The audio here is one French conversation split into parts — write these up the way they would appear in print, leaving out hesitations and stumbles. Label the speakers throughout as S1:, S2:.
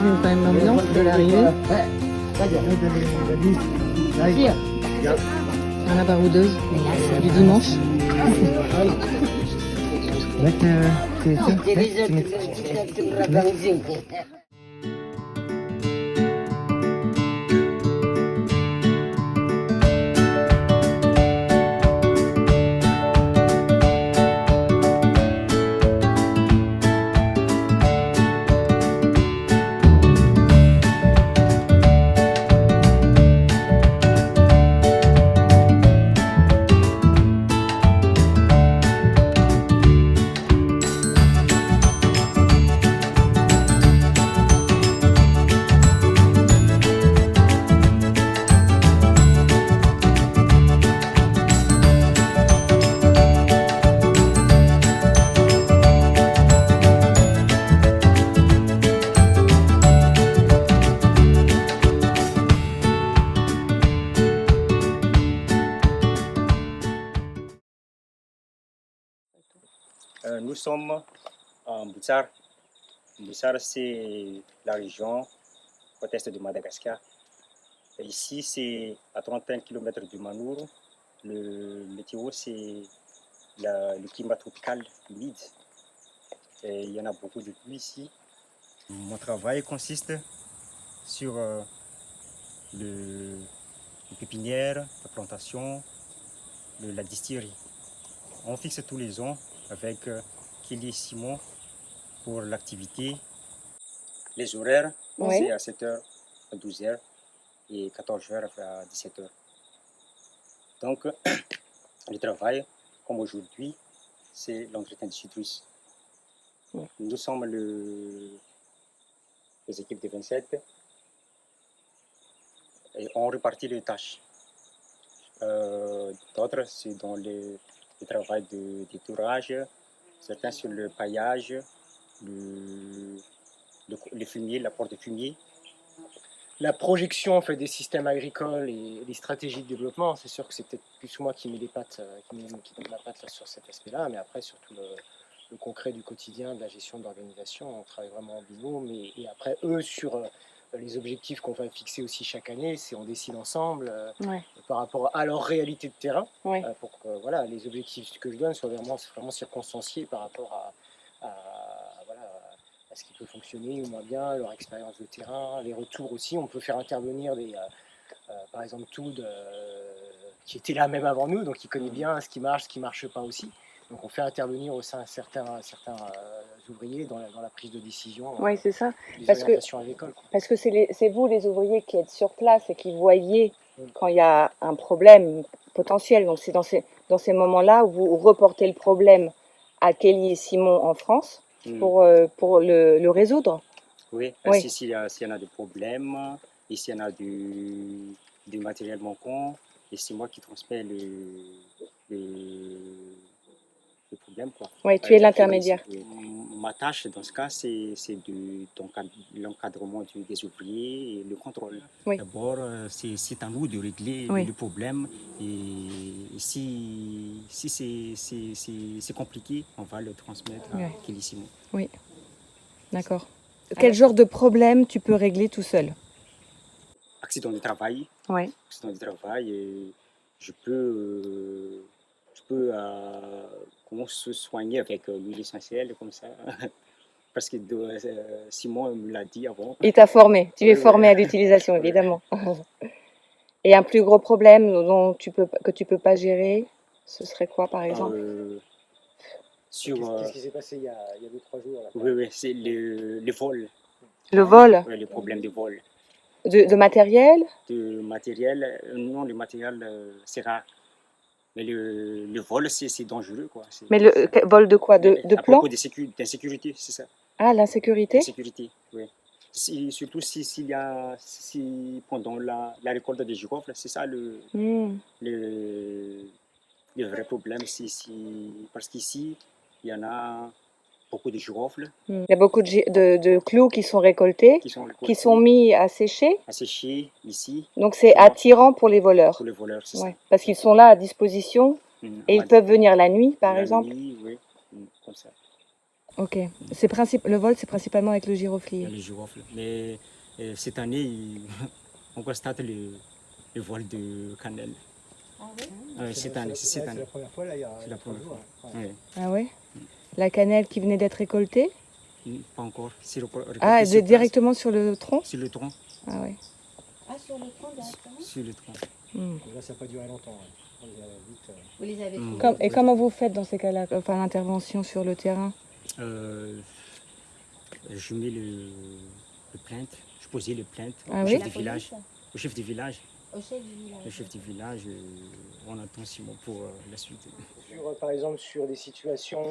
S1: Nous quand même l'ambiance de l'arrivée. À la baroudeuse du dimanche.
S2: Nous sommes en Boutsar. Boutsar, c'est la région côte-est de Madagascar. Et ici, c'est à 31 km du Manour. Le météo, c'est le climat tropical humide. Et il y en a beaucoup de pluie ici. Mon travail consiste sur les pépinières, la plantation, la distillerie. On fixe tous les ans avec Kelly et Simon pour l'activité. Les horaires, c'est à 7h, à 12h et 14h à 17h. Donc, le travail, comme aujourd'hui, c'est l'entretien du citrus. Nous sommes les équipes de 27 et on répartit les tâches. D'autres, c'est dans le travail de détourage, certains sur le paillage, le fumier, l'apport de fumier.
S3: La projection en fait, des systèmes agricoles et les stratégies de développement, c'est sûr que c'est peut-être plus moi qui mets les pattes, qui donne la patte là, sur cet aspect-là, mais après surtout le concret du quotidien, de la gestion de l'organisation, on travaille vraiment en binôme, et après eux sur les objectifs qu'on va fixer aussi chaque année, c'est on décide ensemble par rapport à leur réalité de terrain, pour que voilà, les objectifs que je donne soient vraiment circonstanciés par rapport à ce qui peut fonctionner ou moins bien, leur expérience de terrain, les retours aussi. On peut faire intervenir par exemple Toud, qui était là même avant nous, donc il connaît bien ce qui marche pas aussi. Donc on fait intervenir aussi certains ouvriers dans la prise de décision.
S4: Oui, c'est ça.
S3: Des
S4: Parce
S3: orientations agricoles.
S4: Parce que c'est vous, les ouvriers, qui êtes sur place et qui voyez quand il y a un problème potentiel. Donc c'est dans ces moments-là où vous reportez le problème à Kelly et Simon en France pour le résoudre.
S2: Oui, s'il y en a des problèmes, et s'il y en a du matériel manquant, et c'est moi qui transmets le problème.
S4: Oui, tu es l'intermédiaire.
S2: Ma tâche dans ce cas, c'est l'encadrement des ouvriers et le contrôle. D'abord, c'est à nous de régler le problème, et si c'est compliqué, on va le transmettre à Kelly Simon.
S4: Oui, d'accord. Quel genre de problème tu peux régler tout seul?
S2: Accident de travail. Accident de travail, je peux comment se soigner avec l'huile essentielle comme ça. Parce que Simon me l'a dit avant.
S4: Il t'a formé, tu es formé à l'utilisation, évidemment. Et un plus gros problème que tu peux pas gérer, ce serait quoi par exemple?
S3: Qu'est-ce qui s'est passé il y a 2-3 jours là,
S2: Oui, c'est le vol.
S4: Le vol?
S2: Oui, le problème de vol.
S4: De matériel?
S2: De matériel, non, le matériel c'est rare. Mais le vol, c'est dangereux, quoi.
S4: Mais le vol de quoi? De
S2: à
S4: plomb?
S2: propos d'insécurité, c'est ça.
S4: Ah, l'insécurité?
S2: L'insécurité, oui. Surtout si pendant la récolte des girofles, c'est ça le vrai problème. Parce qu'ici, il y en a beaucoup de girofles.
S4: Il y a beaucoup de clous qui sont récoltés, qui sont mis à sécher.
S2: À sécher, ici.
S4: Donc c'est attirant pour les voleurs.
S2: Pour les voleurs, c'est ça.
S4: Parce qu'ils sont là à disposition et ils peuvent venir la nuit, par exemple.
S2: La nuit, oui, comme ça.
S4: Ok. Le vol, c'est principalement avec le giroflier.
S2: Les girofles. Mais cette année, on constate le vol de cannelle.
S5: Ah oui?
S2: Cette année, c'est cette
S3: C'est
S2: année.
S3: la première fois, là, il y a
S2: C'est la
S3: 3
S2: première
S3: jours.
S2: fois.
S3: Ouais.
S2: Ouais.
S4: Ah ouais. La cannelle qui venait d'être récoltée.
S2: Pas encore. C'est
S4: Ah,
S2: récolté sur place,
S4: directement sur le tronc.
S2: sur le tronc.
S4: Ah ouais.
S5: Ah, sur le tronc directement?
S2: Sur le tronc.
S4: Hmm.
S3: Mais là, ça n'a pas duré longtemps. On les a vite,
S5: Vous les avez
S2: Mm.
S5: trouvés?
S4: Et comment vous faites dans ces cas-là, enfin l'intervention sur le terrain?
S2: Je mets le plainte. Je posais le plainte
S4: Ah
S2: au
S4: oui?
S2: chef
S5: La
S2: du village.
S5: police?
S2: Au chef du village.
S5: Au chef du village.
S2: Le chef du village, on attend 6 mois pour la suite.
S3: Par exemple, sur des situations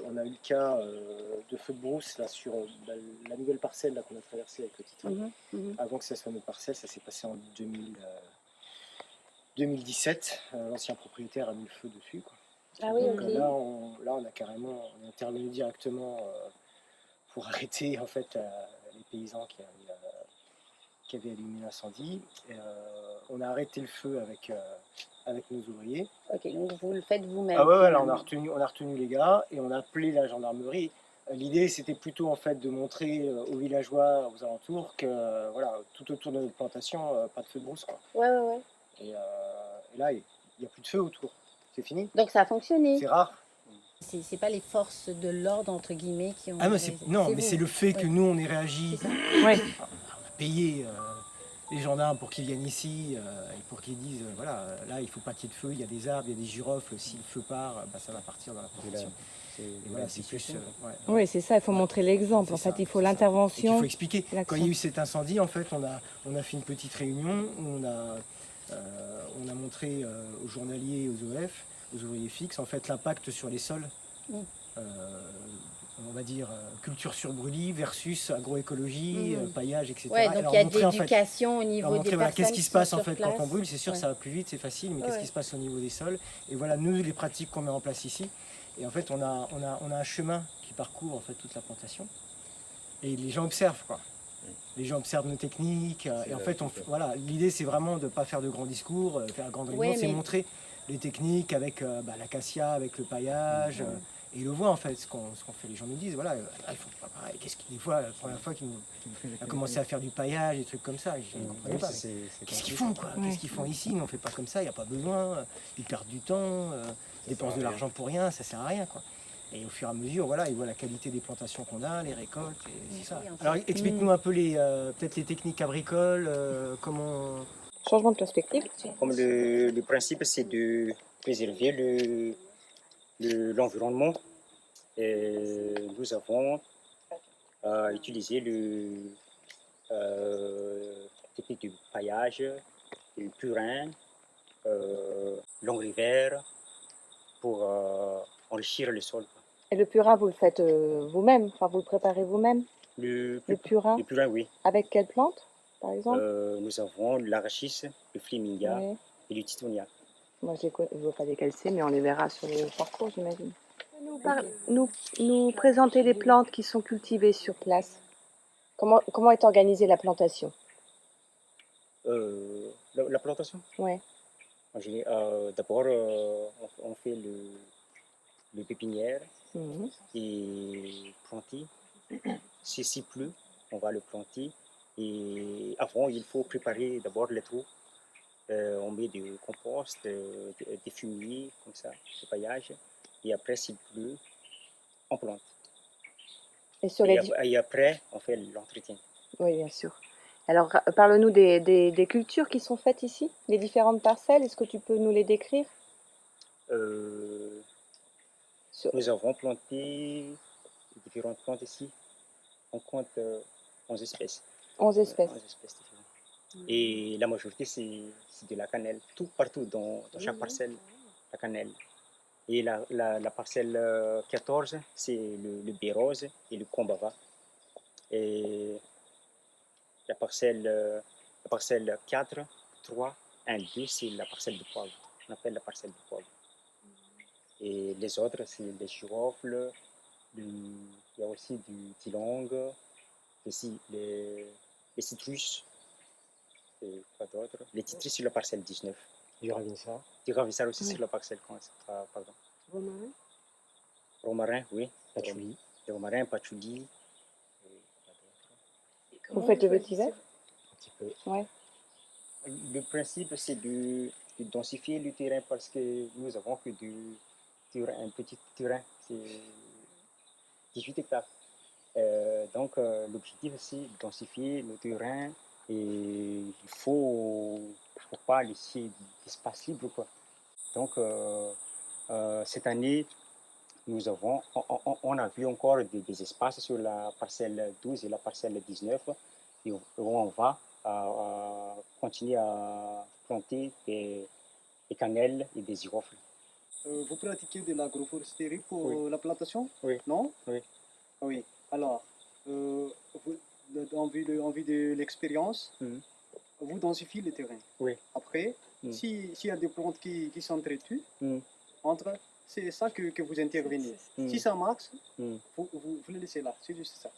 S3: on a eu le cas de feu de brousse là, sur la nouvelle parcelle là, qu'on a traversée avec le titre. Avant que ça soit notre parcelle, ça s'est passé en 2017. L'ancien propriétaire a mis le feu dessus, quoi.
S5: Ah oui,
S3: Donc
S5: ok.
S3: là, on a carrément intervenu directement pour arrêter en fait les paysans qui avaient allumé l'incendie. On a arrêté le feu avec nos ouvriers.
S5: Ok, donc vous le faites vous-même.
S3: Ah ouais, là, on
S5: finalement.
S3: a retenu les gars et on a appelé la gendarmerie. L'idée, c'était plutôt en fait de montrer aux villageois, aux alentours, que voilà, tout autour de notre plantation, pas de feu de brousse, quoi.
S5: Ouais, ouais, ouais.
S3: Et là, il n'y a plus de feu autour. C'est fini.
S5: Donc ça a fonctionné.
S3: C'est rare.
S5: C'est pas les forces de l'ordre, entre guillemets, qui ont...
S3: Ah, mais non, mais
S5: vous.
S3: c'est le fait que
S5: Oui.
S3: nous, on ait réagi,
S5: C'est ça.
S4: Ouais.
S3: payer les gendarmes pour qu'ils viennent ici et pour qu'ils disent voilà, là, il ne faut pas qu'il y ait de feu, il y a des arbres, il y a des girofles. Si le feu part, bah, ça va partir dans la plantation. Et voilà, c'est plus. Ouais.
S4: Oui, c'est ça. Il faut montrer l'exemple.
S3: C'est
S4: En fait,
S3: ça,
S4: il faut
S3: c'est ça. Et puis, il
S4: l'intervention.
S3: faut expliquer. Quand
S4: l'action.
S3: il y a eu cet incendie, en fait, on a fait une petite réunion où on a montré aux journaliers et aux OF, aux ouvriers fixes, en fait, l'impact sur les sols.
S5: Mm.
S3: On va dire culture sur brûlis versus agroécologie, paillage, etc.
S5: Ouais, donc
S3: Et leur
S5: il y a de
S3: montrer, en fait,
S5: l'éducation au
S3: leur
S5: niveau
S3: montrer,
S5: des
S3: voilà,
S5: personnes
S3: qu'est-ce qui
S5: qui
S3: se passe
S5: sont
S3: en
S5: sur
S3: fait quand on
S5: place.
S3: brûle. C'est sûr,
S5: Ouais.
S3: ça va plus vite, c'est facile, mais
S5: Ouais.
S3: qu'est-ce qui se passe au niveau des sols? Et voilà, nous, les pratiques qu'on met en place ici. Et en fait, on a un chemin qui parcourt en fait toute la plantation. Et les gens observent, quoi. Les gens observent nos techniques. Et en fait, voilà, l'idée, c'est vraiment de ne pas faire de grands discours, faire un grand réunion,
S5: Ouais,
S3: c'est
S5: mais-
S3: montrer les techniques avec l'acacia, avec le paillage. Et ils le voient en fait, ce qu'on fait. Les gens nous disent, voilà, ils font pas pareil. Des fois, la première fois qu'ils ont commencé à faire du paillage, des trucs comme ça, je ne comprenais pas. Qu'est-ce qu'ils font, quoi?
S4: Ouais.
S3: Qu'est-ce qu'ils font ici? Nous, on fait pas comme ça, il n'y a pas besoin. Ils perdent du temps, ils dépensent de l'argent pour rien, ça sert à rien, quoi. Et au fur et à mesure, voilà, ils voient la qualité des plantations qu'on a, les récoltes, et c'est ça.
S5: Oui, en fait.
S3: Alors, explique-nous un peu peut-être les techniques agricoles, comment...
S4: Changement de perspective.
S2: Comme le principe, c'est de préserver l'environnement. Et nous avons utilisé technique du paillage, du purin, l'engrais vert pour enrichir le sol.
S4: Et le purin, vous le faites vous-même. Enfin, vous le préparez vous-même.
S2: Le
S4: Le purin.
S2: le purin, oui.
S4: Avec quelle plante, par exemple?
S2: Nous avons l'arachis, le fleminga
S4: Ouais.
S2: et le titonia.
S4: Moi, je ne vois pas lesquels c'est, mais on les verra sur le parcours, j'imagine. Nous présenter les plantes qui sont cultivées sur place. Comment est organisée la plantation?
S2: La plantation,
S4: Ouais.
S2: d'abord, on fait le pépinière
S4: Mhm.
S2: et planter. S'il pleut, on va le planter. Et avant, il faut préparer d'abord les trous. On met du compost, des fumiers, comme ça, du paillage. Et après, s'il pleut, on plante.
S4: Et sur
S2: Et,
S4: les...
S2: et après, on fait l'entretien.
S4: Oui, bien sûr. Alors, parle-nous des cultures qui sont faites ici, les différentes parcelles. Est-ce que tu peux nous les décrire? Sur-
S2: Nous avons planté différentes plantes ici. On compte 11 espèces.
S4: 11 espèces.
S2: 11 espèces différentes. Et la majorité, c'est de la cannelle. Tout partout, dans chaque parcelle, la cannelle. Et la parcelle 14, c'est le baie rose et le combava. Et la parcelle 4, 3, 1, 2, c'est la parcelle de poivre. On appelle la parcelle de poivre. Et les autres, c'est les girofles, il y a aussi du tilong, aussi les citrus, et quoi d'autre? Les citrus sur la parcelle 19.
S3: Du ravissar.
S2: Du ravissar aussi sur la parcelle 15, pardon. Romarin, oui. Patchouli. Le romarin, patchouli.
S4: Vous faites le vétiver?
S2: Un petit peu.
S4: Ouais.
S2: Le principe, c'est de densifier le terrain parce que nous avons que un petit terrain, c'est 18 hectares. Donc, l'objectif, c'est de densifier le terrain et il faut pas laisser d'espace libre, quoi. Donc, cette année, on a vu encore des espaces sur la parcelle 12 et la parcelle 19 et on va continuer à planter des cannelles et des girofles.
S6: Vous pratiquez de l'agroforesterie pour
S2: Oui.
S6: la plantation?
S2: Oui.
S6: Non?
S2: Oui.
S6: Oui. Alors, en vue de l'expérience, vous densifiez le terrain.
S2: Oui.
S6: Après,
S2: Mhm.
S6: s'il y a des plantes qui s'entretuent,
S2: Mhm.
S6: c'est ça que vous intervenez.
S2: Mhm.
S6: Si ça marche,
S2: Mhm.
S6: vous le laissez là. C'est juste ça.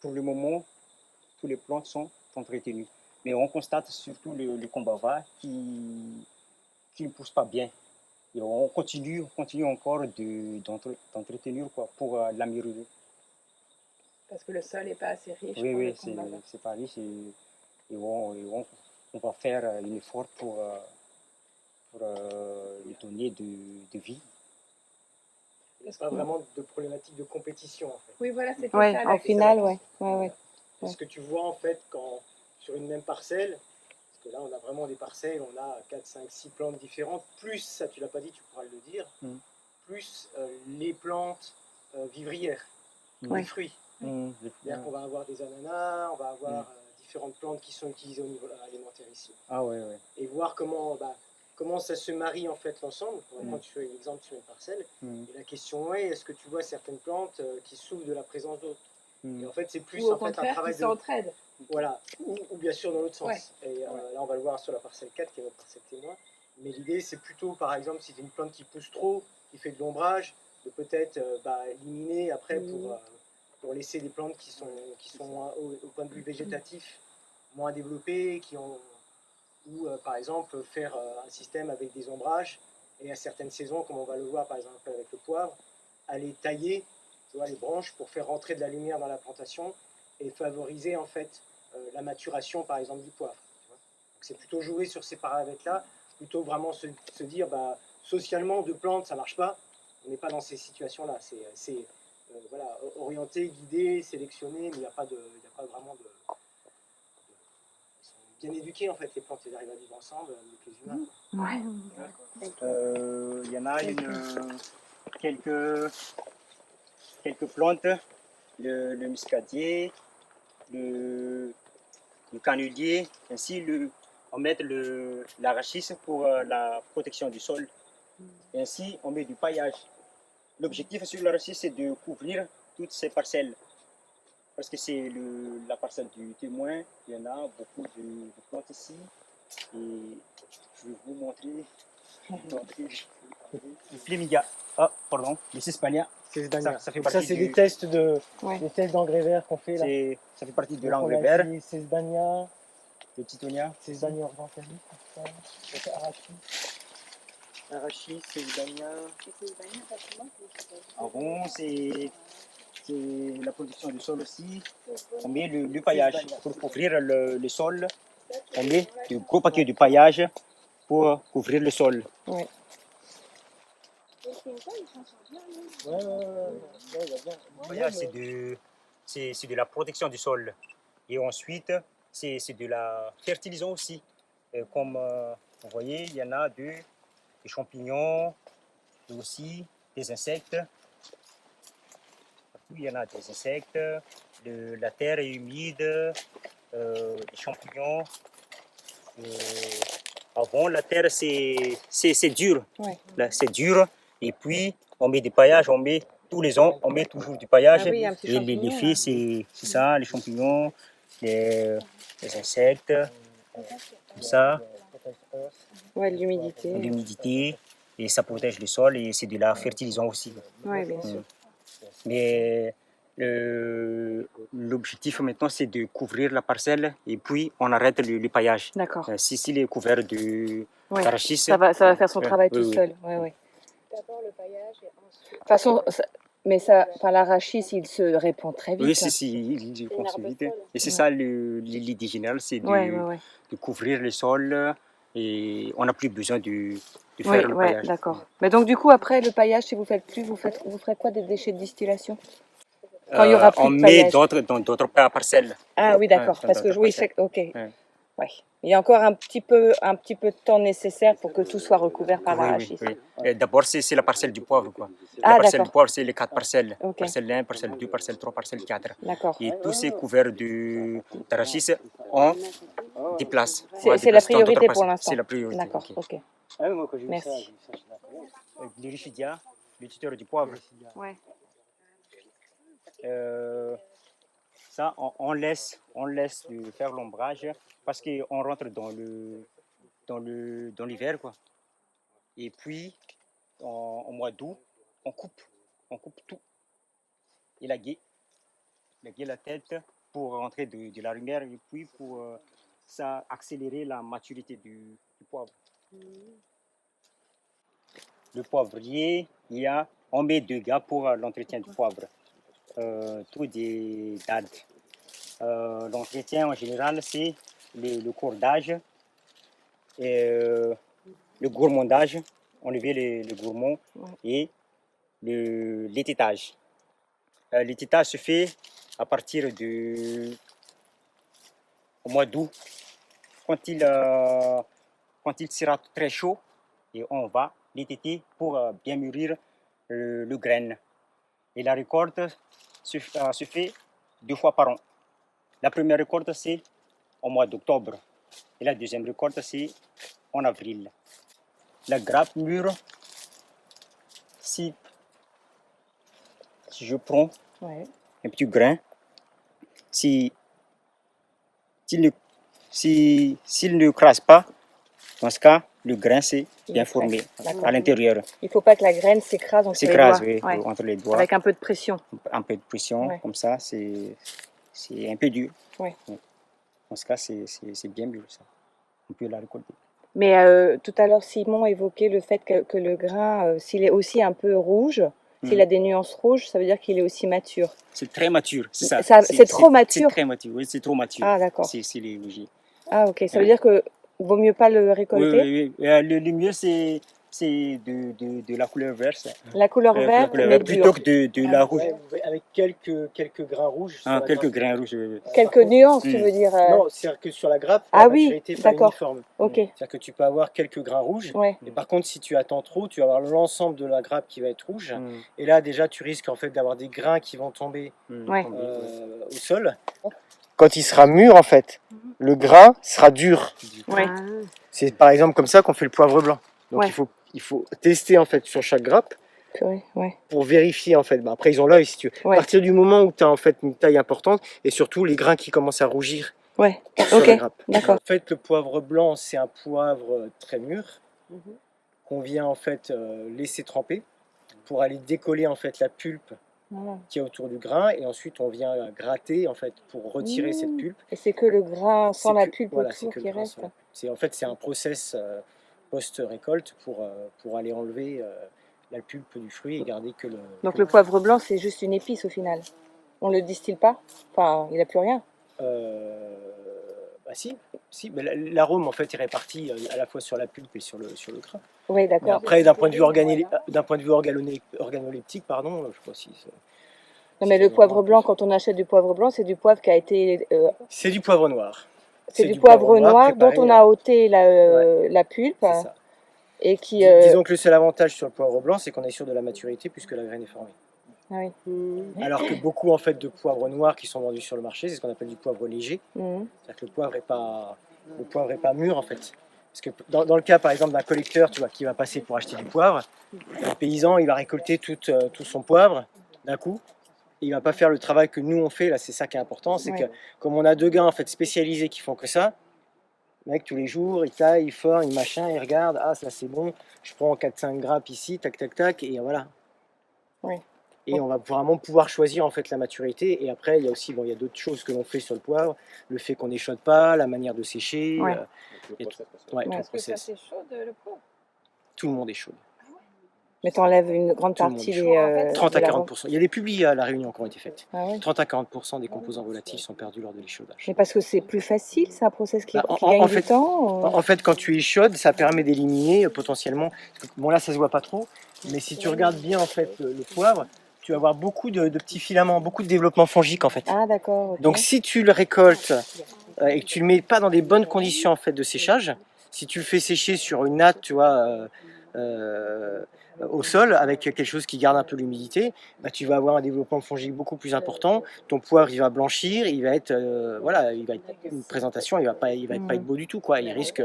S2: Pour le moment, tous les plantes sont entretenues. Mais on constate surtout le combava qui ne pousse pas bien. Et on continue encore d'entretenir pour l'améliorer.
S7: Parce que le sol n'est pas assez riche pour
S2: Oui,
S7: le combava.
S2: c'est pas riche et on va faire un effort pour lui donner de vie.
S3: Il n'y a pas vraiment de problématique de compétition en fait.
S7: Oui, voilà, c'était
S4: Ouais,
S7: ça.
S4: au final, ouais.
S3: Parce que tu vois en fait quand sur une même parcelle, parce que là on a vraiment des parcelles, on a 4, 5, 6 plantes différentes, plus ça tu l'as pas dit, tu pourras le dire, plus les plantes vivrières, les fruits. C'est-à-dire qu'on va avoir des ananas, on va avoir différentes plantes qui sont utilisées au niveau alimentaire ici.
S2: Ah ouais.
S3: Et voir comment ça se marie en fait l'ensemble. Quand tu fais l'exemple sur une parcelle, et la question est, est-ce que tu vois certaines plantes qui souffrent de la présence d'autres? Et en fait, c'est plus
S7: Ou au
S3: en fait, un
S7: contraire,
S3: travail
S7: qui s'entraident.
S3: Voilà, ou bien sûr dans l'autre sens.
S7: Ouais.
S3: Et là, on va le voir sur la parcelle 4, qui est notre parcelle témoin. Mais l'idée, c'est plutôt, par exemple, si tu as une plante qui pousse trop, qui fait de l'ombrage, de peut-être éliminer après pour laisser des plantes qui sont au point de vue végétatif moins développées, ou par exemple faire un système avec des ombrages et à certaines saisons, comme on va le voir par exemple avec le poivre, aller tailler, tu vois, les branches pour faire rentrer de la lumière dans la plantation et favoriser en fait la maturation par exemple du poivre. Donc c'est plutôt jouer sur ces paramètres-là, plutôt vraiment se dire socialement deux plantes ça marche pas, on n'est pas dans ces situations-là. C'est voilà, orienter, guider, sélectionner, mais il n'y a pas vraiment de bien éduqués en fait, les plantes, elles arrivent à vivre ensemble avec les humains.
S2: Il y en a quelques plantes, le muscadier, le canulier, ainsi on met l'arachis pour la protection du sol. Et ainsi, on met du paillage. L'objectif sur l'arachis, c'est de couvrir toutes ces parcelles. Parce que c'est la parcelle du témoin, il y en a beaucoup de plantes ici. Et je vais vous montrer. Le flémiga. Ah, pardon, les Cespania. Ça fait partie
S3: c'est des tests d'engrais verts qu'on fait là.
S2: Ça fait partie de l'engrais vert.
S3: Cespania,
S2: Le titonia.
S3: Cespania organique, arachis, Cespania.
S2: Avant, c'est la production du sol aussi. On met le paillage pour couvrir le sol. On met de gros paquets de paillage pour couvrir le sol.
S4: Ouais.
S2: Le paillage, c'est de la protection du sol. Et ensuite, c'est de la fertilisation aussi. Comme vous voyez, il y en a des champignons, et aussi des insectes. Partout, il y en a des insectes, la terre est humide, les champignons. Avant, la terre, c'est dur.
S4: Ouais.
S2: Là, c'est dur. Et puis, on met des paillages, tous les ans, on met toujours du paillage.
S4: Ah oui, un petit
S2: et
S4: champignon,
S2: l'effet,
S4: là.
S2: c'est ça, les champignons, les insectes, tout ça,
S4: Ouais, l'humidité.
S2: l'humidité. Et ça protège le sol et c'est de la fertilisation aussi.
S4: Ouais, bien sûr.
S2: Mais l'objectif maintenant, c'est de couvrir la parcelle et puis on arrête le paillage.
S4: D'accord.
S2: Si il est couvert
S4: Ouais.
S2: d'arachis,
S4: Ça va faire son travail tout
S2: oui.
S4: seul. Ouais.
S7: D'abord le paillage et ensuite.
S4: De toute façon, mais ça, enfin, l'arachis, il se répand très vite.
S2: Oui, il
S7: une
S2: pense
S7: herbe
S2: vite.
S7: folle.
S2: Et c'est
S4: Ouais.
S2: ça l'idée générale, c'est
S4: Ouais.
S2: de couvrir le sol et on n'a plus besoin de
S4: Oui,
S2: faire le
S4: ouais,
S2: paillage.
S4: d'accord. Mais donc du coup, après le paillage, si vous faites plus, vous ferez quoi des déchets de distillation? Quand il y aura plus
S2: On
S4: de
S2: met
S4: paillage.
S2: dans d'autres parcelles.
S4: Ah oui, d'accord.
S2: dans
S4: Parce que
S2: d'autres
S4: oui,
S2: parcelles.
S4: ok.
S2: Ouais.
S4: Ouais. Il y a encore un petit peu de temps nécessaire pour que tout soit recouvert par
S2: Oui,
S4: l'arachis.
S2: oui. Et d'abord, c'est la parcelle du poivre, quoi.
S4: Ah,
S2: La parcelle
S4: d'accord.
S2: du poivre, c'est les 4 parcelles.
S4: Ok.
S2: Parcelle 1, parcelle 2, parcelle 3, parcelle 4.
S4: D'accord.
S2: Et tout c'est couvert d'arachis, on déplace. On va
S4: C'est la
S2: déplacer dans d'autres
S4: priorité pour
S2: parcelles.
S4: l'instant.
S2: C'est la priorité.
S4: D'accord,
S2: ok.
S4: ok.
S3: Ah oui, moi quand j'ai vu
S4: Merci.
S3: ça, j'ai vu ça, j'étais incroyable.
S2: L'irichidia, le tuteur du poivre.
S4: Ouais.
S2: Ça, on laisse de faire l'ombrage parce qu'on rentre dans l'hiver, quoi. Et puis, au mois d'août, on coupe tout. Et la tête pour rentrer de la lumière et puis pour ça accélérer la maturité du poivre. Le poivrier, on met 2 gars pour l'entretien du poivre. Tout des dates. L'entretien en général, c'est le cordage, et, le gourmandage, enlever le gourmand et l'étiquetage. L'étiquetage se fait à partir au mois d'août, quand il sera très chaud, et on va l'étiqueter pour bien mûrir le grain. Et la récolte se fait 2 fois par an. La première récolte, c'est au mois d'octobre. Et la deuxième récolte, c'est en avril. La grappe mûre, si je prends
S4: Ouais.
S2: un petit grain, s'il ne crase pas, dans ce cas, le grain c'est bien formé
S4: D'accord.
S2: à l'intérieur.
S4: Il ne faut pas que la graine s'écrase entre les doigts.
S2: S'écrase, oui,
S4: Ouais.
S2: entre les doigts.
S4: Avec un peu de pression.
S2: Un peu de pression,
S4: Ouais.
S2: comme ça, c'est un peu dur.
S4: Ouais.
S2: Dans ce cas, c'est bien mûr, ça. On peut la récolter.
S4: Mais tout à l'heure, Simon évoquait le fait que le grain, s'il est aussi un peu rouge, s'il a des nuances rouges, ça veut dire qu'il est aussi mature.
S2: C'est très mature, c'est ça.
S4: C'est trop mature.
S2: C'est très mature, oui, c'est trop mature.
S4: Ah, d'accord.
S2: C'est les rougiers.
S4: Ah, ok. Ça veut dire que vaut mieux pas le récolter.
S2: Oui. Le mieux, c'est de la couleur verte.
S4: La couleur verte, mais
S2: plutôt
S4: dure.
S2: que de la rouge.
S3: Ouais, avec quelques grains rouges. sur la
S2: Quelques
S3: grappe.
S2: grains rouges.
S4: Quelques nuances, tu veux dire.
S3: Non, c'est-à-dire que sur la grappe,
S4: Ah
S3: la
S4: oui,
S3: maturité n'est pas
S4: d'accord.
S3: uniforme.
S4: Ok.
S3: C'est-à-dire que tu peux avoir quelques grains rouges.
S4: Ouais.
S3: Et par contre, si tu attends trop, tu vas avoir l'ensemble de la grappe qui va être rouge.
S2: Mm.
S3: Et là, déjà, tu risques en fait d'avoir des grains qui vont tomber
S4: Ouais.
S3: au sol. Quand il sera mûr, en fait, le grain sera dur.
S4: Ouais.
S3: C'est par exemple comme ça qu'on fait le poivre blanc. Donc
S4: Ouais.
S3: il faut tester en fait sur chaque grappe
S4: Purée, ouais.
S3: pour vérifier en fait. Bah, après, ils ont l'œil si tu veux.
S4: Ouais.
S3: À partir du moment où tu as en fait une taille importante et surtout les grains qui commencent à rougir
S4: Ouais.
S3: sur
S4: Ok.
S3: la grappe.
S4: D'accord.
S3: En fait, le poivre blanc, c'est un poivre très mûr qu'on vient en fait laisser tremper pour aller décoller en fait la pulpe
S4: Voilà.
S3: qui est autour du grain et ensuite on vient gratter en fait pour retirer cette pulpe.
S4: Et c'est que le grain sans
S3: C'est
S4: la
S3: que-
S4: pulpe
S3: voilà, c'est
S4: autour
S3: que le
S4: qui
S3: grain
S4: reste.
S3: sans la pulpe. C'est un process post-récolte pour aller enlever la pulpe du fruit et garder que le.
S4: Donc le poivre blanc, c'est juste une épice au final. On le distille pas. Enfin, il n'a plus rien.
S3: Bah si, mais l'arôme en fait est réparti à la fois sur la pulpe et sur le grain.
S4: Oui,
S3: Mais
S4: d'accord.
S3: après, d'un point de vue organoleptique, pardon, je sais pas si.
S4: Non, mais le poivre blanc, quand on achète du poivre blanc, c'est du poivre qui a été.
S3: C'est du poivre noir.
S4: C'est du poivre noir dont
S3: préparé,
S4: on a ôté la pulpe
S3: c'est ça.
S4: et qui.
S3: Disons que le seul avantage sur le poivre blanc, c'est qu'on est sûr de la maturité puisque la graine est formée.
S4: Ah oui.
S3: Alors que beaucoup en fait de poivres noirs qui sont vendus sur le marché, c'est ce qu'on appelle du poivre léger.
S4: Mhm.
S3: C'est-à-dire que le poivre est pas mûr en fait. Parce que dans le cas par exemple d'un collecteur, tu vois, qui va passer pour acheter du poivre, le paysan il va récolter tout son poivre d'un coup. Et il va pas faire le travail que nous on fait. Là, c'est ça qui est important, c'est que comme on a 2 gars en fait spécialisés qui font que ça, le mec tous les jours il taille, il forme, il machin, il regarde, ah ça c'est bon, je prends 4-5 grappes ici, tac tac tac, et voilà.
S4: Oui.
S3: Et on va vraiment pouvoir choisir en fait la maturité. Et après, il y a aussi il y a d'autres choses que l'on fait sur le poivre, le fait qu'on n'échaude pas, la manière de sécher,
S4: Ouais.
S3: tout le
S7: Est-ce que ça
S3: process.
S7: c'est chaud le poivre?
S3: Tout le monde est chaud.
S4: Mais t'enlèves une grande
S3: Tout le monde
S4: partie
S3: chauffe.
S4: des,
S3: 30
S4: de
S3: à
S4: la
S3: 40%. Il y a des publis à La Réunion qui ont été faits.
S4: Ah ouais.
S3: 30 à 40% des composants volatiles sont perdus lors de l'échaudage.
S4: Mais parce que c'est plus facile, c'est un process qui,
S3: Bah,
S4: qui gagne
S3: en
S4: du
S3: fait,
S4: temps.
S3: En fait, quand tu échaudes, ça permet d'éliminer potentiellement. Bon, là, ça se voit pas trop, mais si tu regardes bien en fait le poivre, tu vas avoir beaucoup de petits filaments, beaucoup de développement fongique en fait.
S4: Ah d'accord. Ok.
S3: Donc, si tu le récoltes et que tu le mets pas dans des bonnes conditions en fait de séchage, si tu le fais sécher sur une natte, tu vois, au sol avec quelque chose qui garde un peu l'humidité, bah, tu vas avoir un développement fongique beaucoup plus important. Ton poivre, il va blanchir, il va être, voilà, il va être une présentation, il va pas être beau du tout, quoi. Il risque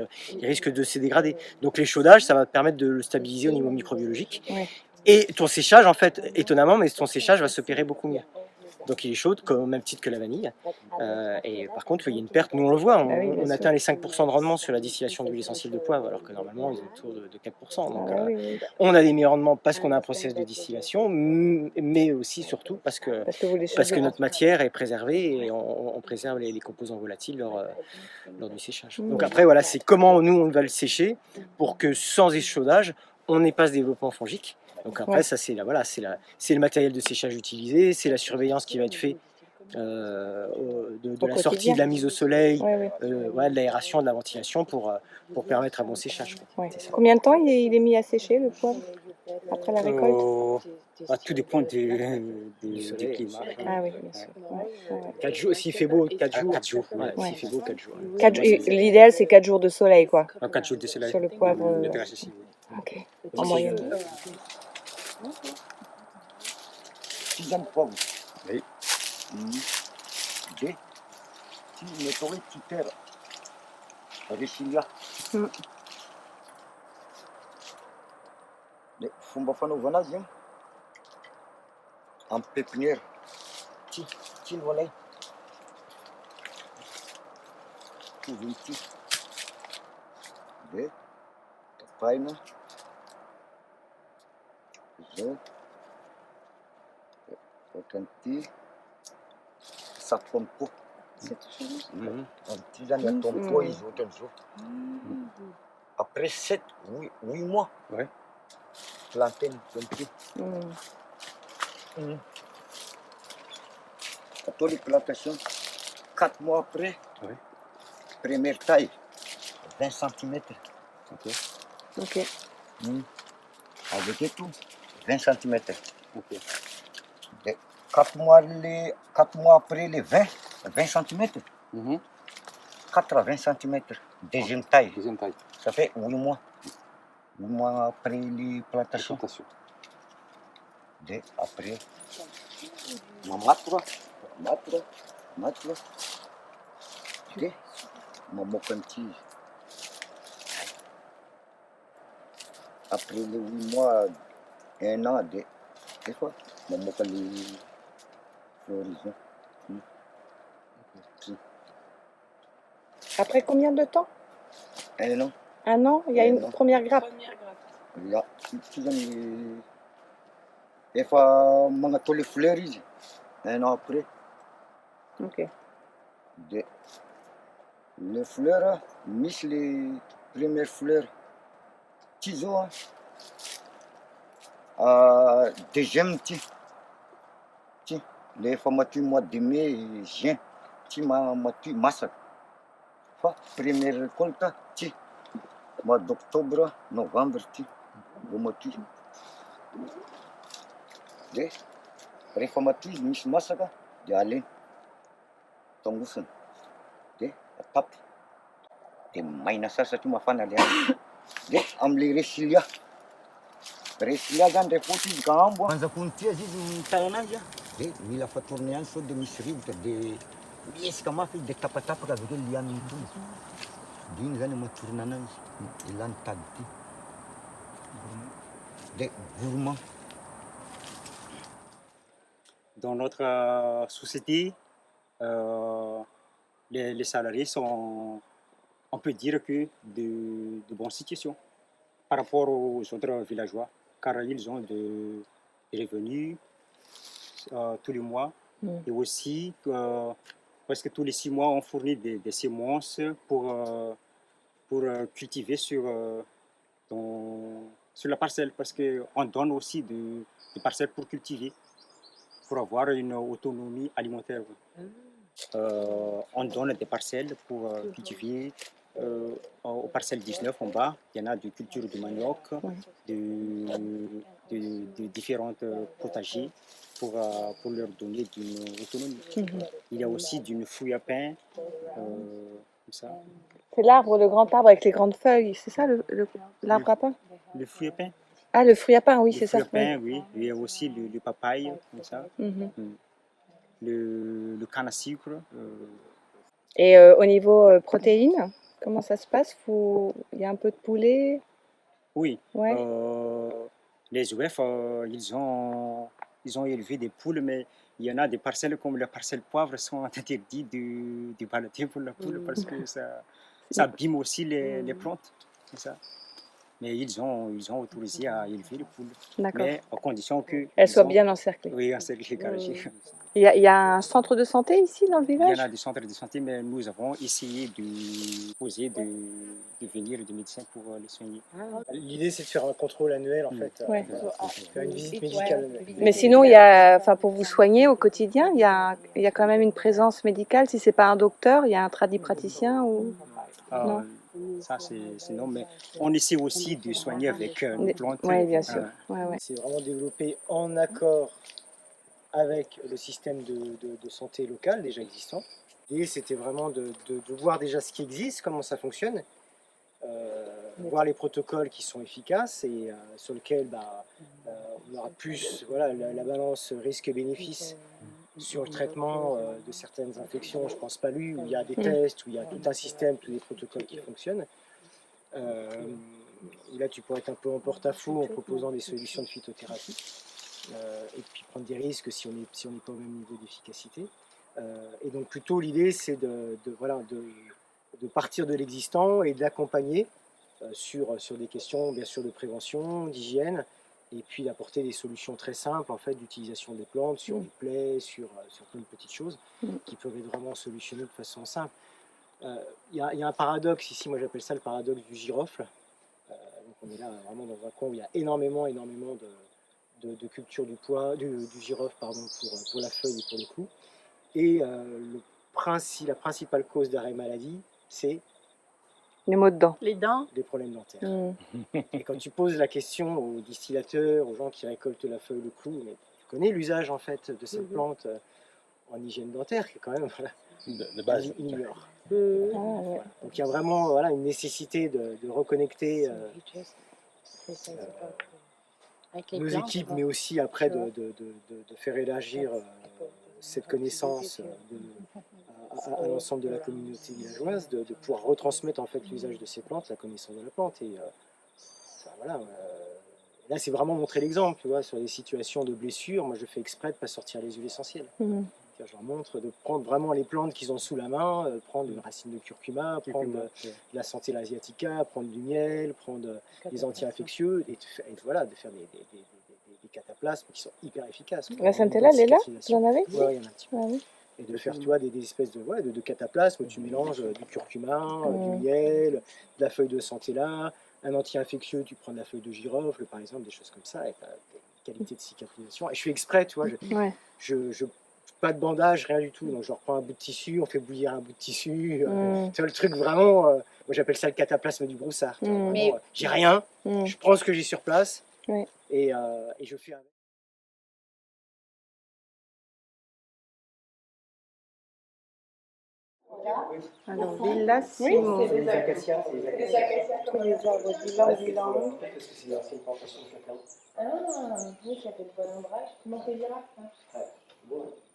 S3: de se dégrader. Donc l'échaudage, ça va te permettre de le stabiliser au niveau microbiologique.
S4: Ouais.
S3: Et ton séchage, en fait, étonnamment, mais ton séchage va s'opérer beaucoup mieux. Donc il est chaud, au même titre que la vanille. Et par contre, il y a une perte, nous on le voit,
S4: Ah oui, bien
S3: on
S4: sûr.
S3: atteint les 5% de rendement sur la distillation d'huile essentielle de poivre, alors que normalement ils sont autour de 4%. Donc
S4: Ah oui, oui.
S3: on a des meilleurs rendements parce qu'on a un process de distillation, mais aussi surtout parce que
S4: vous les chaudez.
S3: notre matière est préservée et on préserve les composants volatiles lors du séchage. Donc après, voilà, c'est comment nous on va le sécher pour que sans échaudage, on n'ait pas ce développement fongique. Donc après,
S4: Ouais.
S3: ça c'est le matériel de séchage utilisé, c'est la surveillance qui va être faite de
S4: Au
S3: la sortie,
S4: quotidien.
S3: de la mise au soleil,
S4: Ouais, ouais.
S3: ouais, de l'aération, de la ventilation pour permettre un bon séchage.
S4: Ouais.
S3: C'est ça.
S4: Combien de temps il est mis à sécher le poivre après la récolte?
S2: Tout dépend du
S3: soleil.
S2: climat.
S4: Ah oui, bien sûr. Ouais, ouais.
S3: 4 jours, s'il fait beau, 4 jours.
S2: 4 jours.
S3: Ouais,
S4: Ouais.
S3: s'il fait beau, 4 jours.
S4: L'idéal c'est 4 jours de soleil quoi.
S2: 4 jours de soleil.
S4: Sur le poivre.
S2: Le terrasse ici.
S4: Ok. En moyenne.
S8: Sixième poivre.
S2: Oui.
S8: Deux. Si météorite qui terre. Récilia. Fomba fanaovana azy amin'ny pépinière. Ty no alay. Tovy ity. De tapahina. Zao. Ohatran'ity. Satroka amin'ny po. Amin'ity zany atao amin'ny po izy ohatran'izao. Après 8 mois.
S2: Ouais.
S8: Plantaine comme ça. Attends les plantations. 4 mois après.
S2: Ouais.
S8: Première taille. 20 cm.
S2: Ok.
S4: Ok.
S8: Avec et tout. 20 cm.
S2: Ok.
S8: 4 mois après les 20 cm. 4 à 20 cm. Deuxième taille.
S2: Deuxième taille.
S8: Ça fait 8 mois. 8 mois après les plantations. Après, mamatra. Mamoaka an'ity. Après les 8 mois, 1 an, des fois, mamoaka les floraisons.
S4: Après combien de temps?
S8: 1 an.
S4: 1 an? Il y a
S8: Un
S4: une
S8: an.
S4: première grappe.
S8: Là, tu zany efa magnatao les fleurs izy 1 an après.
S4: Ok.
S8: Les fleurs, misy les premières fleurs. Ty zao deuxième ty le efa matoy mois de mai, juin, ty matoy masaka. Fa première récolte ty mois d'octobre, novembre ty vao matoy. De rehefa matoy izy misy masaka de alainy tangosana de atapy de maina sara satria mafana le andro. De am'le resilia zany rehefa ohatra izy ka ambo anjakony ty azy izy mitay anazy de mila fatorony ihany sao de misy rivotra de miesika mafy izy de tapatapaka avekeo liany mitony de igny zany matorona anazy ilany tady ty de gourmand.
S2: Dans notre société, les salariés sont, on peut dire que de bonnes situations par rapport aux autres villageois, car ils ont des revenus tous les mois et aussi presque tous les 6 mois on fournit des semences pour cultiver dans sur la parcelle parce qu'on donne aussi des parcelles pour cultiver, pour avoir une autonomie alimentaire. On donne des parcelles pour cultiver. Aux parcelles 19 en bas, il y en a de culture de manioc, de différentes potagers pour leur donner une autonomie. Il y a aussi d'une fouille à pain, comme ça.
S4: C'est l'arbre, le grand arbre avec les grandes feuilles, c'est ça l'arbre à pain?
S2: Le fruit à pain.
S4: Ah, le fruit à pain, oui, c'est ça.
S2: Le fruit à pain, oui. Il y a aussi le papaye, comme ça. Le canne à sucre.
S4: Et au niveau protéines, comment ça se passe? Il y a un peu de poulet?
S2: Oui.
S4: Ouais.
S2: Les OF, ils ont élevé des poules, mais il y en a des parcelles comme la parcelle poivre sont interdites de balader pour la poule parce que ça abîme aussi les plantes. C'est ça. Mais ils ont autorisé à élever les poules. Mais à condition qu'elles
S4: soient bien encerclées.
S2: Oui, encerclées, carrées.
S4: Il y a un centre de santé ici dans le village?
S2: Il y en a des centres de santé, mais nous avons essayé de venir des médecins pour les soigner.
S3: L'idée, c'est de faire un contrôle annuel, en fait. Faire une visite médicale annuelle.
S4: Mais sinon, pour vous soigner au quotidien, il y a quand même une présence médicale. Si c'est pas un docteur, il y a un tradipraticien ou non?
S2: Ça, c'est non, mais on essaie aussi de soigner avec les plantes.
S4: Oui, bien sûr.
S3: C'est vraiment développé en accord avec le système de santé local déjà existant. L'idée, c'était vraiment de voir déjà ce qui existe, comment ça fonctionne, voir les protocoles qui sont efficaces et sur lesquels on aura plus la balance risque-bénéfice sur le traitement de certaines infections, je pense palu, où il y a des tests, où il y a tout un système, tous les protocoles qui fonctionnent. Et là, tu pourrais être un peu en porte-à-faux en proposant des solutions de phytothérapie. Et puis prendre des risques si on n'est pas au même niveau d'efficacité. Et donc plutôt l'idée c'est de partir de l'existant et d'accompagner sur des questions bien sûr de prévention, d'hygiène, et puis d'apporter des solutions très simples en fait d'utilisation des plantes sur les plaies, sur plein de petites choses qui peuvent être vraiment solutionnées de façon simple. Il y a un paradoxe ici, moi j'appelle ça le paradoxe du girofle. Donc on est là vraiment dans un coin où il y a énormément de culture du girofle pour la feuille et pour le clou. Et la principale cause d'arrêt maladie, c'est
S4: les maux de dents.
S5: Les dents.
S3: Des problèmes dentaires. Et quand tu poses la question aux distillateurs, aux gens qui récoltent la feuille, le clou, mais tu connais l'usage en fait de cette plante en hygiène dentaire qui est quand même
S8: de base.
S3: Ils ignorent. Donc il y a vraiment une nécessité de reconnecter nos équipes, mais aussi après de faire élargir cette connaissance à l'ensemble de la communauté villageoise, de pouvoir retransmettre en fait l'usage de ces plantes, la connaissance de la plante. Et là, c'est vraiment montrer l'exemple, tu vois, sur des situations de blessures. Moi, je fais exprès de ne pas sortir les huiles essentielles. Je leur montre de prendre vraiment les plantes qu'ils ont sous la main, prendre une racine de curcuma, prendre de la Centella asiatica, prendre du miel, prendre des anti-infectieux, et de faire des cataplasmes qui sont hyper efficaces.
S4: La Centella, elle est là? Vous en avez?
S3: Oui, il y en a un petit peu. Et de faire des espèces de cataplasmes où tu mélanges du curcuma, du miel, de la feuille de Centella, un anti-infectieux, tu prends de la feuille de girofle, par exemple, des choses comme ça, et tu as des qualités de cicatrisation. Et je fais exprès, tu vois, pas de bandage, rien du tout. Donc je reprends un bout de tissu, on fait bouillir un bout de tissu. Tu vois, le truc vraiment, moi j'appelle ça le cataplasme du broussard.
S5: Mais
S3: j'ai rien, je prends ce que j'ai sur place et je fais avec.
S4: Alors, Villa Simon.
S3: C'est des acacias.
S4: Tous les arbres d'Ilan.
S3: Parce que c'est une plantation de cacao.
S7: Oui, ça fait le bon ombrage. Comment on peut dire ça?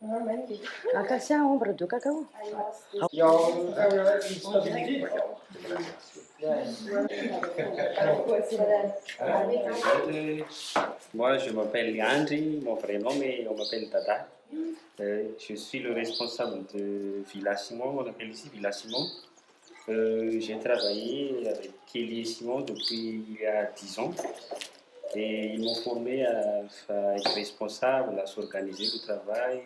S7: Magnifique.
S5: Acacia, ombre de cacao.
S9: Moi, je m'appelle Yandri, mon prénom, mais on m'appelle Dada. Je suis le responsable de Villa Simon, on appelle ici Villa Simon. J'ai travaillé avec Kelly et Simon depuis il y a 10 ans. Et ils m'ont formé à être responsable, à s'organiser le travail,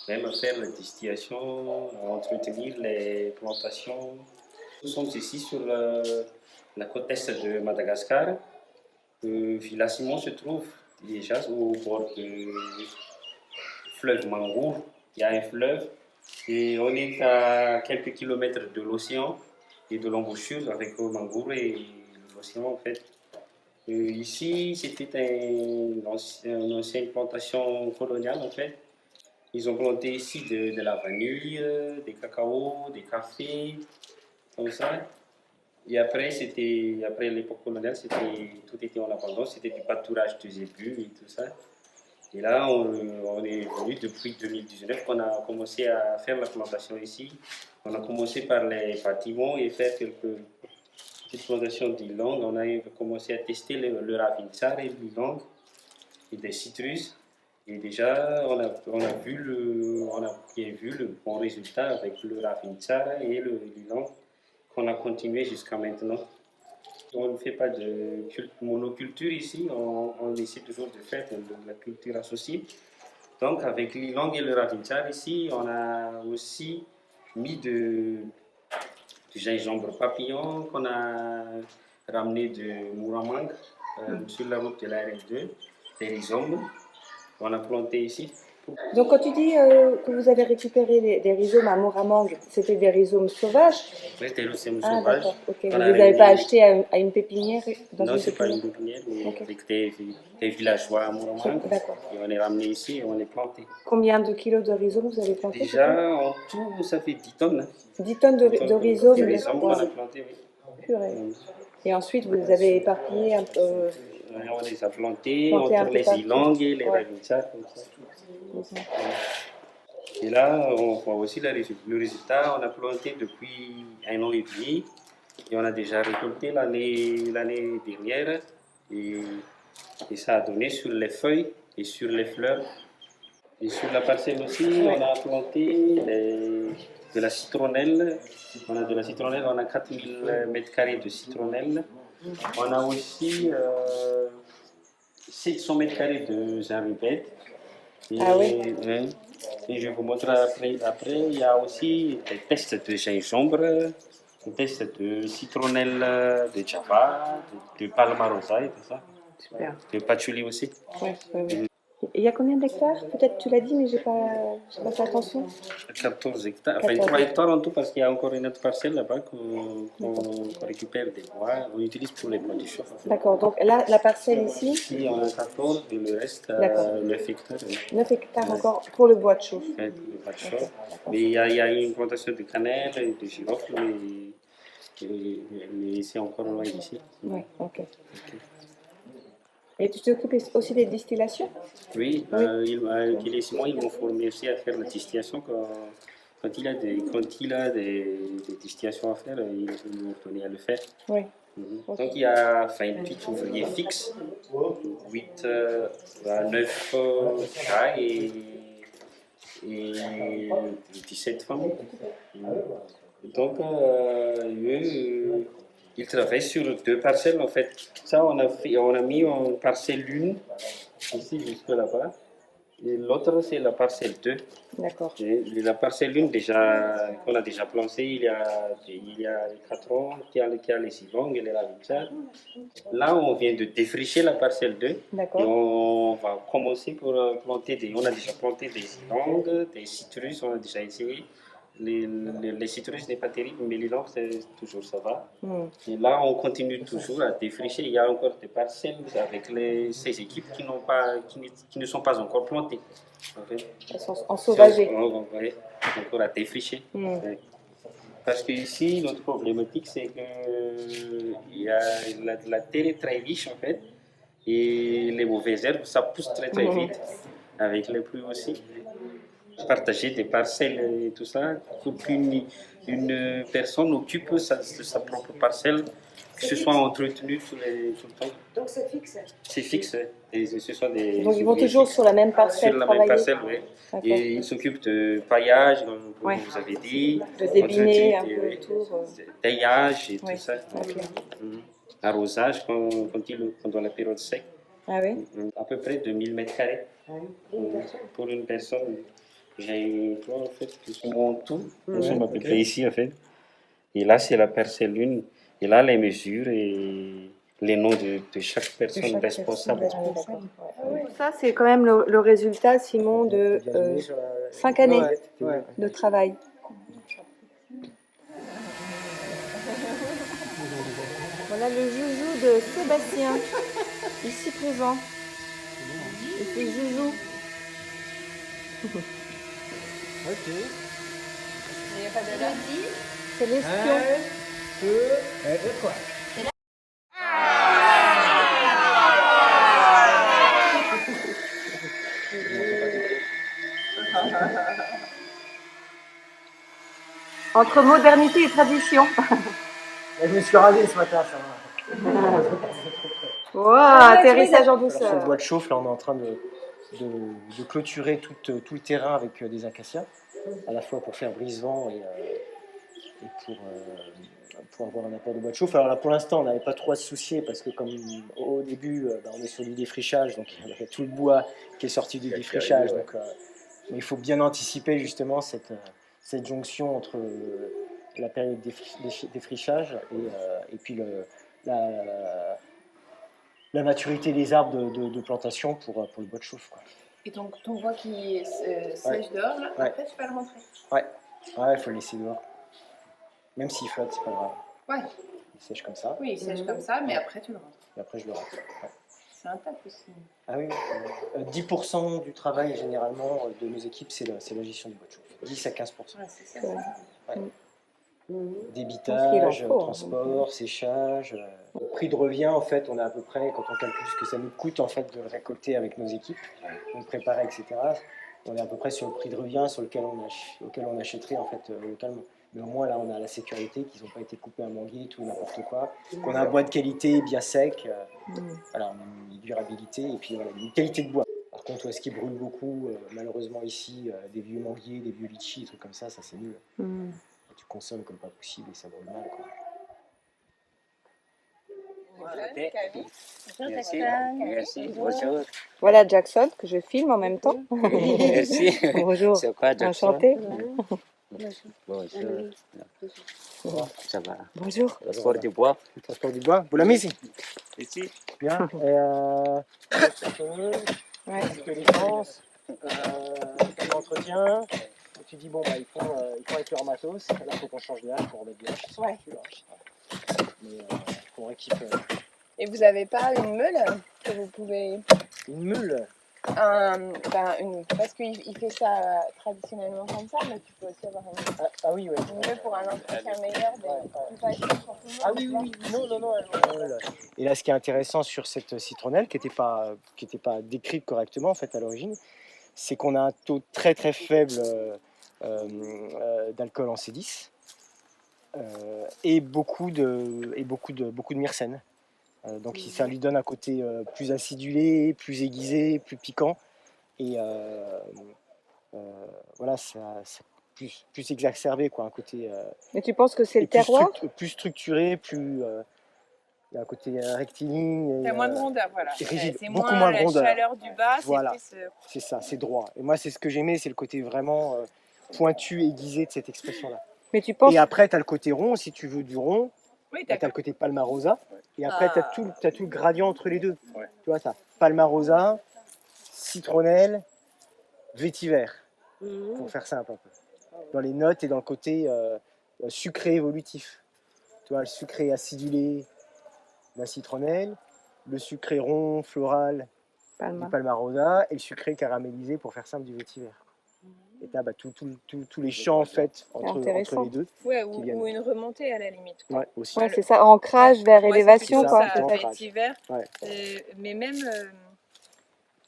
S9: même à faire la distillation, à entretenir les plantations. Nous sommes ici sur la côte est de Madagascar. Villa Simon se trouve déjà au bord du fleuve Mangour. Il y a un fleuve et on est à quelques kilomètres de l'océan et de l'embouchure avec le Mangour et l'océan en fait. Ici, c'était une ancienne plantation coloniale en fait. Ils ont planté ici de la vanille, des cacao, des cafés, comme ça. Et après, après l'époque coloniale, tout était en abandon, c'était du pâturage de zébus et tout ça. Et là, on est venu depuis 2019 qu'on a commencé à faire la plantation ici. On a commencé par les bâtiments et faire quelques petites plantations d'ylang. On a commencé à tester le ravintsar et l'ylang et des citrus. Et déjà, on a bien vu le bon résultat avec le ravintsar et l'ylang qu'on a continué jusqu'à maintenant. On ne fait pas de monoculture ici, on essaie toujours de faire de la culture associée. Donc avec l'ylang et le ravintsar ici, on a aussi mis du gingembre papillon qu'on a ramené de Mouramang sur la route de la RN2, des rhizomes qu'on a plantés ici.
S4: Donc quand tu dis que vous avez récupéré des rhizomes à Moramang, c'était des rhizomes sauvages?
S9: Oui, des rhizomes
S4: Ah
S9: sauvages.
S4: d'accord, ok. Vous
S9: On
S4: ne
S9: a
S4: les avez pas
S9: réuni-
S4: achetés à une pépinière
S9: Non, ce n'est pas une pépinière, mais
S4: Ok.
S9: avec des villageois à Mouramang.
S4: D'accord.
S9: Et on est ramené ici et on les planté.
S4: Combien de kilos de rhizomes vous avez planté?
S9: Déjà, en tout, ça fait 10 tonnes.
S4: 10 tonnes de rhizomes.
S9: De rhizomes qu'on a
S4: Wow.
S9: plantés, oui.
S4: Purée. Et ensuite, vous les avez éparpillés un peu.
S9: On les a plantés
S4: Plantés un
S9: entre
S4: peu
S9: les
S4: partout.
S9: ylangs et les
S4: Ouais.
S9: ravintsars, comme ça. Et là, on voit aussi le résultat. On a planté depuis 1 an et demi et on a déjà récolté l'année dernière. Et ça a donné sur les feuilles et sur les fleurs. Et sur la parcelle aussi, on a planté de la citronnelle. On a de la citronnelle, on a 4000 m² de citronnelle. On a aussi 700 m² de jaribette.
S4: Ah oui.
S9: Et je vous montre après. Après, il y a aussi des tests de gingembre, des tests de citronnelle de Java, de palmarosa et tout ça.
S4: Super.
S9: De patchouli aussi.
S4: Ouais, ouais, ouais. Et il y a combien d'hectares? Peut-être tu l'as dit, mais j'ai pas fait attention.
S9: 14 hectares, enfin
S4: 14.
S9: 3 hectares en tout parce qu'il y a encore une autre parcelle là-bas qu'on récupère des bois, on utilise pour les bois du chauffe. En fait.
S4: D'accord, donc là, la parcelle ici,
S9: Ici on a 14 et le reste
S4: D'accord.
S9: 9 hectares.
S4: 9 hectares encore pour le bois de chauffe.
S9: Ouais, pour les bois de chauffe. Mais il y a une plantation de cannelle et de girofle, mais c'est encore loin d'ici.
S4: Oui, ok. Et tu t'occupes aussi des distillations?
S9: Oui, Guy et Simon, ils m'ont formé aussi à faire la distillation. Quand il a des distillations à faire, ils m'ont donné à le faire.
S4: Oui.
S9: Donc il y a 28 ouvriers fixes, 8 à 9 gars et 17 femmes. Donc eux, ils travaillent sur 2 parcelles en fait. Ça, on a mis en parcelle 1, ici jusque là-bas. Et l'autre, c'est la parcelle 2.
S4: D'accord.
S9: Et la parcelle 1, qu'on a déjà plantée il y a 4 ans, qui a les ylangs et les ravintsars. Là, on vient de défricher la parcelle 2. Et
S4: D'accord.
S9: on va commencer pour planter on a déjà planté des ylangs, des citrus, on a déjà essayé. Les citrus n'est pas terrible, mais l'ylang, toujours ça va.
S4: Hmm.
S9: Et là, on continue toujours à défricher. Il y a encore des parcelles avec ces équipes qui ne sont pas encore plantées. En fait.
S4: Elles sont ensauvagées.
S9: Ouais, encore à défricher.
S4: Hmm.
S9: Ouais. Parce que ici, notre problématique, c'est que la terre est très riche, en fait. Et les mauvaises herbes, ça pousse très très vite. Avec les pluies aussi. Partager des parcelles et tout ça, pour qu'une personne occupe sa propre parcelle, que ce soit entretenu tout le temps.
S7: Donc c'est fixe.
S9: C'est fixe, et ce sont des
S4: Donc ils vont toujours sur la même parcelle
S9: sur la
S4: travailler.
S9: même parcelle, oui.
S4: D'accord.
S9: Et ils s'occupent de paillage, comme
S4: Ouais.
S9: vous avez dit,
S4: De débiner un
S9: entretien,
S4: peu
S9: oui,
S4: autour.
S9: taillage et
S4: Ouais.
S9: tout ça.
S4: Ok.
S9: Arrosage pendant la période sec.
S4: Ah oui.
S9: À peu près 2000 m². Pour une personne. J'ai une toit en fait, qui sont en tout. Nous sommes à peu près ici en fait. Et là, c'est la parcelle 1. Et là, les mesures et les noms de chaque personne responsable.
S4: Ça, c'est quand même le résultat, Simon, de 5 années de travail. Voilà le joujou de Sébastien, ici présent. Et c'est joujou.
S3: Ok.
S4: C'est l'espion.
S3: Et quoi?
S4: Entre modernité et tradition.
S3: Je me suis rasé ce matin, ça va.
S4: Wow, atterrissage en
S3: Alors, sur le
S4: douceur.
S3: bois de chauffe, là, on est en train de clôturer tout le terrain avec des acacias, à la fois pour faire brise-vent et pour avoir un apport de bois de chauffe. Alors là, pour l'instant, on n'avait pas trop à se soucier parce que comme au début, on est sur du défrichage, donc il y a tout le bois qui est sorti du défrichage. Donc, mais il faut bien anticiper justement cette jonction entre la période défrichage et puis la maturité des arbres de plantation pour le bois de chauffe, quoi.
S7: Et donc ton bois qui sèche dehors, là, après tu vas le rentrer.
S3: Ouais, il faut le laisser dehors. Même s'il flotte, c'est pas grave.
S7: Ouais.
S3: Il sèche comme ça.
S7: Oui, il sèche comme ça, mais après tu le rentres.
S3: Et après, je le rentre. Ouais.
S7: C'est un taf aussi.
S3: Ah oui, 10% du travail, généralement, de nos équipes, c'est la gestion du bois de chauffe. 10 à 15%.
S7: Ouais, c'est ça.
S3: Ouais. Débitage,
S4: Parce qu'il en faut,
S3: transport, séchage. Le prix de revient, en fait, on a à peu près, quand on calcule ce que ça nous coûte en fait, de récolter avec nos équipes, de préparer, etc., on est à peu près sur le prix de revient sur auquel on achèterait en fait, localement. Mais au moins, là, on a la sécurité qu'ils n'ont pas été coupés à manguer, tout n'importe quoi, qu'on a un bois de qualité, bien sec, voilà, on a une durabilité et puis voilà, une qualité de bois. Par contre, où est-ce qu'il brûle beaucoup, malheureusement ici, des vieux manguiers, des vieux litchis, des trucs comme ça c'est nul. Tu consommes comme pas possible et ça brûle mal, quoi.
S4: Voilà Jackson, que je filme en même temps.
S10: Merci.
S4: Bonjour,
S10: C'est quoi, Jackson?
S4: enchanté.
S10: Bonjour. Ça va.
S4: Bonjour.
S10: Transport du bois.
S3: Transport du bois. Vous l'avez ici?
S10: Ici.
S3: Bien.
S4: Ouais.
S3: De l'essence, l'entretien. Et tu dis, bon, bah, il faut avec leur matos. Là, il faut qu'on change d'air pour remettre de l'air.
S7: Ouais.
S3: Mais on récupère.
S7: Et vous n'avez pas une meule que vous pouvez...
S3: Une meule?
S7: Parce qu'il fait ça traditionnellement comme ça, mais tu peux aussi avoir
S3: Ah oui, ouais.
S7: une meule pour un entretien meilleur.
S3: Ah oui, non. Et là, ce qui est intéressant sur cette citronnelle, qui n'était pas décrite correctement en fait à l'origine, c'est qu'on a un taux très très faible d'alcool en C10 et beaucoup de myrcène. Donc ça lui donne un côté plus acidulé, plus aiguisé, plus piquant. Et voilà, ça plus exacerbé, quoi, un côté.
S4: Mais tu penses que c'est le terroir?
S3: Plus structuré, plus. Il y a un côté rectiligne.
S7: Il y a moins de rondeur, voilà.
S3: Rigide,
S7: c'est
S3: beaucoup moins de
S7: la
S3: rondeur.
S7: chaleur du bas,
S3: Voilà,
S7: c'est plus...
S3: c'est ça, c'est droit. Et moi, c'est ce que j'aimais, c'est le côté vraiment pointu, aiguisé de cette expression-là.
S4: Mais tu penses...
S3: Et après, tu as le côté rond, si tu veux du rond.
S7: Oui,
S3: tu as le côté Palmarosa. Et après, tu as tout le gradient entre les deux. Ouais. Tu vois, tu as Palmarosa, citronnelle, vétiver. Pour faire simple un peu. Dans les notes et dans le côté sucré évolutif. Tu vois, le sucré acidulé, la citronnelle, le sucré rond, floral, du Palmarosa, et le sucré caramélisé, pour faire simple, du vétiver. Et tu as tous les champs en fait entre les deux.
S7: Ouais, ou une remontée à la limite.
S3: Ouais, aussi.
S4: Ouais, c'est ça, ancrage vers élévation, quoi.
S7: Ça, vétiver. Ouais. Mais même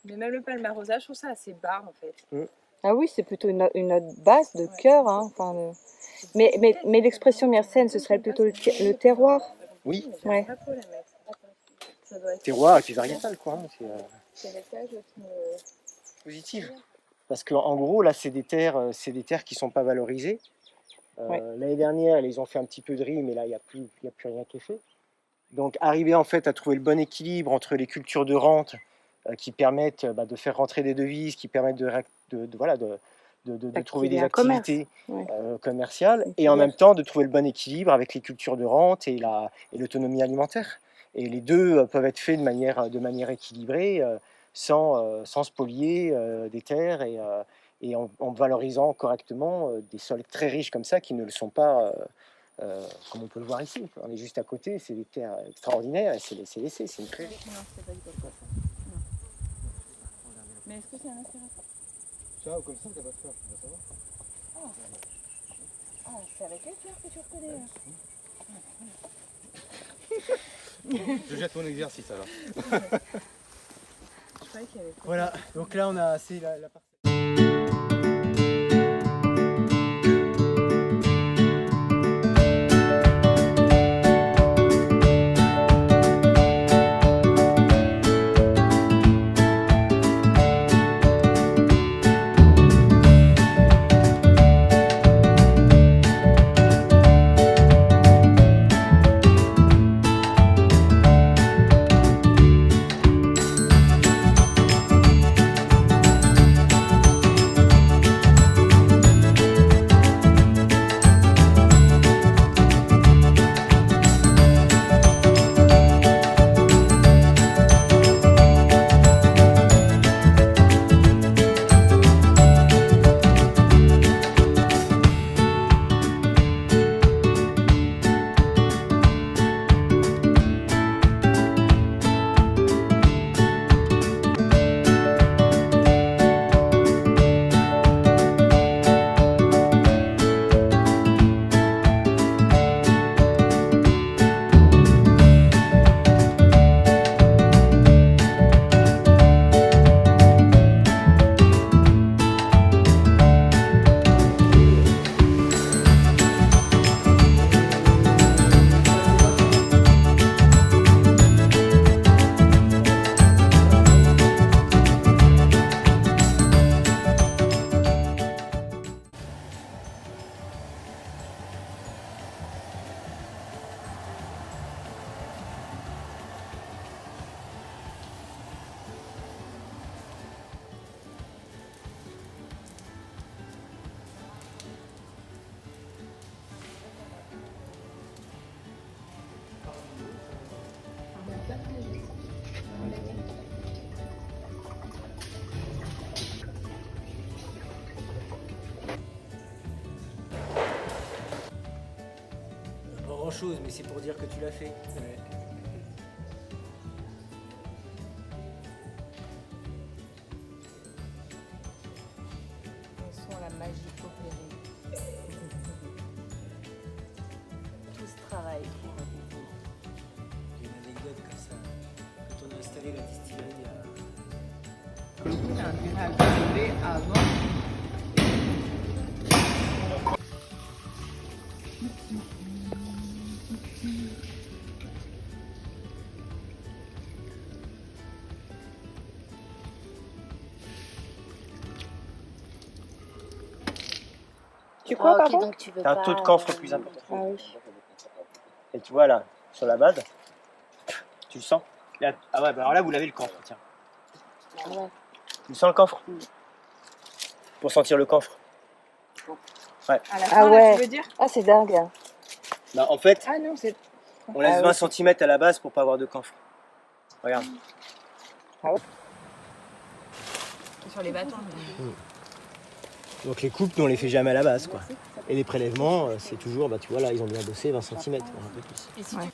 S7: le Palmarosa, je trouve ça assez bas en fait.
S4: Ah oui, c'est plutôt une note basse de cœur. Hein, mais l'expression myrcène, ce serait plutôt le terroir.
S3: Oui.
S4: Ouais.
S3: Terroir et puis variétal, quoi.
S7: C'est l'étage qui me...
S3: Positive. Parce qu'en gros, là, c'est des terres qui ne sont pas valorisées. L'année dernière, ils ont fait un petit peu de riz, mais là, il n'y a plus rien qui est fait. Donc, arriver en fait à trouver le bon équilibre entre les cultures de rente qui permettent de faire rentrer des devises, qui permettent de trouver des activités commerciales, et en même temps de trouver le bon équilibre avec les cultures de rente et l'autonomie alimentaire. Et les deux peuvent être faits de manière équilibrée, sans spolier des terres et en valorisant correctement des sols très riches comme ça qui ne le sont pas, comme on peut le voir ici. On est juste à côté, c'est des terres extraordinaires et c'est laissé, c'est une prairie.
S7: Non, c'est pas du tout ça. Non. Mais est-ce que c'est un aspirateur?
S6: Ça, comme ça, t'as pas de fleurs, tu vas savoir.
S7: Ah, c'est avec les fleurs que tu reconnais.
S6: Je jette mon exercice alors.
S7: Je croyais qu'il y avait.
S3: Voilà, donc là on a assez la partie. Pas grand chose, mais c'est pour dire que tu l'as fait. Ouais.
S7: Elles sont la magie opérée. Tout ce travail.
S3: J'ai une anecdote comme ça. Quand on a installé la distillerie
S7: Il a un virage levé avant.
S4: Tu crois,
S5: Ah, ok,
S4: pardon?
S5: donc tu veux
S3: T'as un
S5: pas,
S3: taux de camphre plus important.
S4: Ah oui.
S3: Et tu vois là, sur la base, tu le sens là, ah ouais, bah alors là vous l'avez le camphre, tiens.
S4: Ah ouais.
S3: Tu sens le camphre? Pour sentir le camphre.
S7: À la
S4: Ah
S7: fin, là,
S4: ouais.
S7: tu veux dire?
S4: Ah, c'est dingue. Hein.
S3: Bah, en fait,
S7: Ah non, c'est.
S3: on laisse
S4: Ah
S3: 20
S4: oui.
S3: cm à la base pour pas avoir de camphre. Regarde.
S7: Sur les bâtons.
S3: Donc les coupes, nous on les fait jamais à la base, quoi. Et les prélèvements, c'est toujours, bah tu vois là, ils ont bien bossé 20 cm, un peu plus.
S7: Et si
S4: Ouais.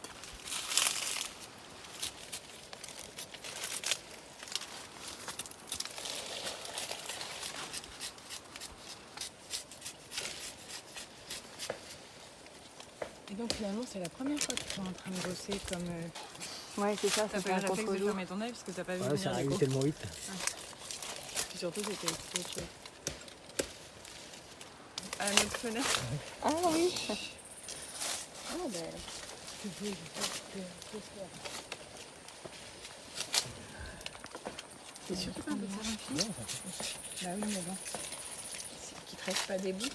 S7: Et donc finalement, c'est la première fois que tu es en train de bosser comme.
S4: Ouais, c'est ça,
S7: T'as
S4: c'est
S7: pas eu
S4: un
S7: le réflexe de
S4: contre-jour.
S7: fermer ton œil parce que t'as pas vu
S3: Ouais, ça
S7: venir
S3: arrive
S7: l'écho.
S3: tellement vite.
S7: Puis surtout, c'était autre chose. À notre fenêtre.
S4: Ah oui.
S7: Ah ben. C'est surtout pas un peu de savon fini. Bah oui, mais bon. C'est qu'il te reste pas des bouts.